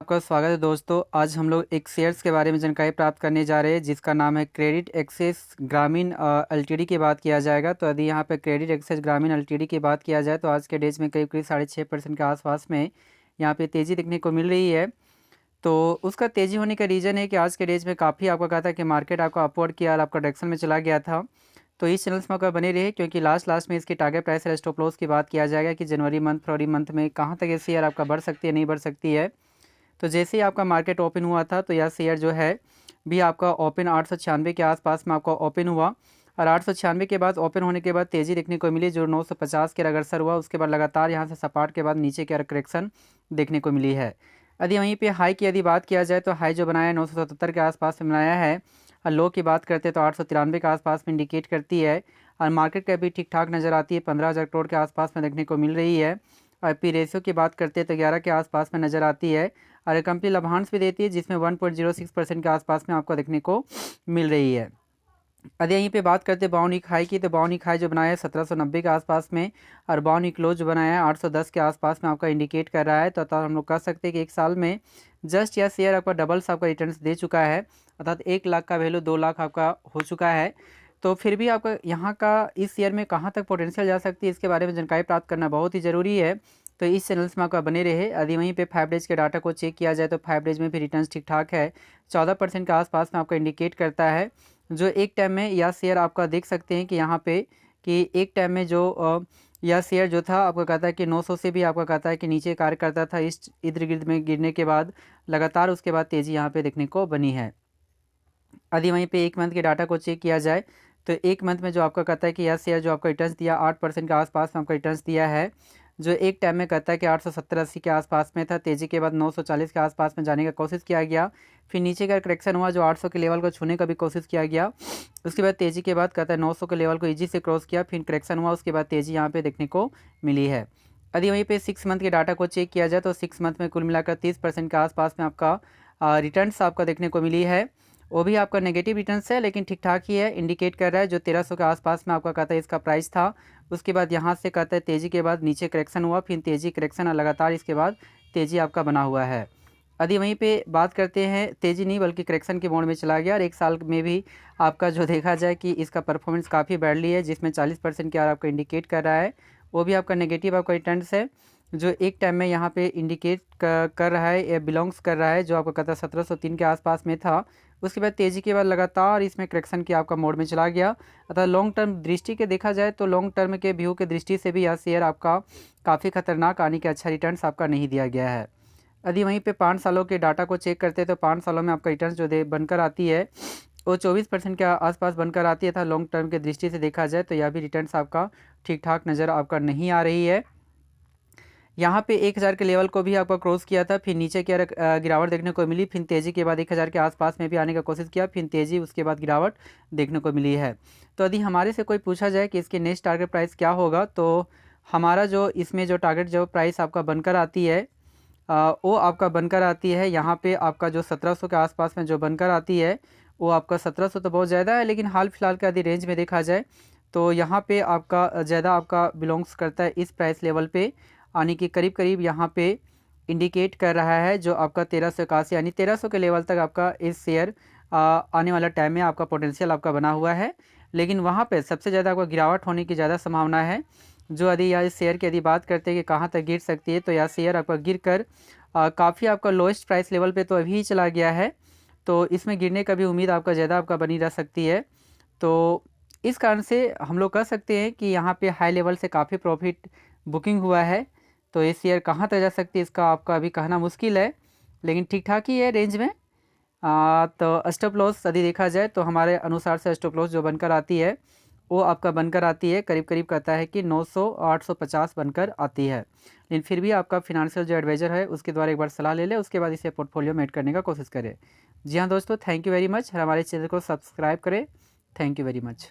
आपका स्वागत है दोस्तों। आज हम लोग एक शेयर्स के बारे में जानकारी प्राप्त करने जा रहे हैं जिसका नाम है क्रेडिट एक्सेस ग्रामीण एलटीडी की बात किया जाएगा। तो यदि यहाँ पे क्रेडिट एक्सेस ग्रामीण एलटीडी की बात किया जाए तो आज के डेज में करीब करीब 6.5% के आसपास में यहाँ पे तेज़ी देखने को मिल रही है। तो उसका तेज़ी होने का रीज़न है कि आज के डेज में काफ़ी आपका कहा था कि मार्केट आपका अपवर्ड किया और आपका डायरेक्शन में चला गया था। तो इस चैनल्स में आपका बने रहे क्योंकि लास्ट में इसकी टारगेट प्राइस और स्टॉप लॉस की बात किया जाएगा कि जनवरी मंथ फरवरी मंथ में कहाँ तक ये शेयर आपका बढ़ सकती है नहीं बढ़ सकती है। तो जैसे ही आपका मार्केट ओपन हुआ था तो यह शेयर जो है भी आपका ओपन 896 के आसपास में आपका ओपन हुआ और 896 के बाद ओपन होने के बाद तेज़ी देखने को मिली जो 950 के अग्रसर हुआ। उसके बाद लगातार यहाँ से सपाट के बाद नीचे की करेक्शन देखने को मिली है। यदि वहीं पे हाई की यदि बात किया जाए तो हाई जो बनाया 977 के आसपास में बनाया है और लो की बात करते हैं तो 893 के आसपास में इंडिकेट करती है और मार्केट का भी ठीक ठाक नज़र आती है, 15,000 करोड़ के आसपास में देखने को मिल रही है। और पी रेशियो की बात करते हैं तो 11 के आसपास में नज़र आती है और कंपनी लाभांश भी देती है जिसमें 1.06% के आसपास में आपको देखने को मिल रही है। यदि यहीं पे बात करते हैं बाउनिक हाई की तो बाउनिक हाई जो बनाया है 1790 के आसपास में और बाउनिक लो जो बनाया है 810 के आसपास में आपका इंडिकेट कर रहा है। तो हम लोग कह सकते हैं कि एक साल में जस्ट यह शेयर आपका डबल्स आपका रिटर्न्स दे चुका है, अर्थात 1 लाख का वैल्यू 2 लाख आपका हो चुका है। तो फिर भी आपका यहाँ का इस शेयर में कहाँ तक पोटेंशियल जा सकती है इसके बारे में जानकारी प्राप्त करना बहुत ही ज़रूरी है। तो इस चैनल्स में आपका बने रहे। यदि वहीं पे 5 डेज के डाटा को चेक किया जाए तो 5 डेज में भी रिटर्न्स ठीक ठाक है, 14% के आसपास में आपका इंडिकेट करता है। जो एक टाइम में यह शेयर आपका देख सकते हैं कि यहाँ पे कि एक टाइम में जो यह शेयर जो था आपका कहता है कि 900 से भी आपका कहता है कि नीचे कार्य करता था। इस इर्द गिर्द में गिरने के बाद लगातार उसके बाद तेज़ी यहाँ पे देखने को बनी है। यदि वहीं पे 1 मंथ के डाटा को चेक किया जाए तो 1 मंथ में जो आपका कहता है कि यह शेयर जो आपका रिटर्न्स दिया 8% के आसपास में आपका रिटर्न्स दिया है। जो एक टाइम में कहता है कि 870-80 के आसपास में था, तेज़ी के बाद 940 के आसपास में जाने का कोशिश किया गया, फिर नीचे का करेक्शन हुआ जो 800 के लेवल को छूने का भी कोशिश किया गया। उसके बाद तेज़ी के बाद कहता है 900 के लेवल को ईजी से क्रॉस किया, फिर करेक्शन हुआ, उसके बाद तेज़ी यहाँ पे देखने को मिली है। यदि वहीं पे 6 मंथ के डाटा को चेक किया जाए तो 6 मंथ में कुल मिलाकर 30% के आसपास में आपका रिटर्न्स आपका देखने को मिली है। वो भी आपका नेगेटिव रिटर्न्स है लेकिन ठीक ठाक ही है, इंडिकेट कर रहा है। जो 1300 के आसपास में आपका कहता है इसका प्राइस था, उसके बाद यहाँ से कहता है तेज़ी के बाद नीचे करेक्शन हुआ, फिर तेज़ी करेक्शन और लगातार इसके बाद तेज़ी आपका बना हुआ है। यदि वहीं पे बात करते हैं तेज़ी नहीं बल्कि करेक्शन के मोड में चला गया और एक साल में भी आपका जो देखा जाए कि इसका परफॉर्मेंस काफ़ी बैडली है जिसमें 40% के आपका इंडिकेट कर रहा है। वो भी आपका नेगेटिव आपका रिटर्न्स है जो एक टाइम में यहाँ पे इंडिकेट कर रहा है या बिलोंग्स कर रहा है जो आपका कहता है 1703 के आसपास में था। उसके बाद तेज़ी के बाद लगातार इसमें करेक्शन की आपका मोड में चला गया। अतः लॉन्ग टर्म दृष्टि के देखा जाए तो लॉन्ग टर्म के व्यू के दृष्टि से भी यह शेयर आपका काफ़ी खतरनाक आने के अच्छा रिटर्न्स आपका नहीं दिया गया है। यदि वहीं पे 5 सालों के डाटा को चेक करते हैं तो 5 सालों में आपका रिटर्न्स जो बनकर आती है वो 24% के आसपास बनकर आती है था। लॉन्ग टर्म के दृष्टि से देखा जाए तो यह भी रिटर्न्स आपका ठीक ठाक नज़र आपका नहीं आ रही है। यहाँ पे 1000 के लेवल को भी आपका क्रॉस किया था, फिर नीचे की गिरावट देखने को मिली, फिर तेज़ी के बाद 1000 के आसपास में भी आने का कोशिश किया, फिर तेज़ी उसके बाद गिरावट देखने को मिली है। तो यदि हमारे से कोई पूछा जाए कि इसके नेक्स्ट टारगेट प्राइस क्या होगा तो हमारा जो इसमें जो टारगेट जो प्राइस आपका बनकर आती है वो आपका बनकर आती है यहाँ पे आपका जो 1700 के आसपास में जो बनकर आती है वो आपका 1700 तो बहुत ज़्यादा है लेकिन हाल फिलहाल के यदि रेंज में देखा जाए तो यहाँ पे आपका ज़्यादा आपका बिलोंग्स करता है इस प्राइस लेवल पे आने के करीब यहाँ पे इंडिकेट कर रहा है जो आपका 1381 यानी 1300 के लेवल तक आपका इस शेयर आने वाला टाइम में आपका पोटेंशियल आपका बना हुआ है। लेकिन वहाँ पे सबसे ज़्यादा आपका गिरावट होने की ज़्यादा संभावना है। जो यदि यह शेयर की यदि बात करते हैं कि कहाँ तक गिर सकती है तो यह शेयर आपका गिर कर काफ़ी आपका लोएस्ट प्राइस लेवल पे तो अभी ही चला गया है। तो इसमें गिरने का भी उम्मीद आपका ज़्यादा आपका बनी रह सकती है। तो इस कारण से हम लोग कह सकते हैं कि यहाँ पे हाई लेवल से काफ़ी प्रॉफिट बुकिंग हुआ है। तो ये शेयर कहाँ तक जा सकती है इसका आपका अभी कहना मुश्किल है लेकिन ठीक ठाक ही है रेंज में। तो स्टॉप लॉस यदि देखा जाए तो हमारे अनुसार से स्टॉप लॉस जो बनकर आती है वो आपका बनकर आती है करीब कहता है कि 900-850 बनकर आती है। लेकिन फिर भी आपका फिनेंशियल जो एडवाइज़र है उसके द्वारा एक बार सलाह ले लें, उसके बाद इसे पोर्टफोलियो में ऐड करने का कोशिश करें। जी हाँ दोस्तों, थैंक यू वेरी मच। हमारे चैनल को सब्सक्राइब करें। Thank you very much.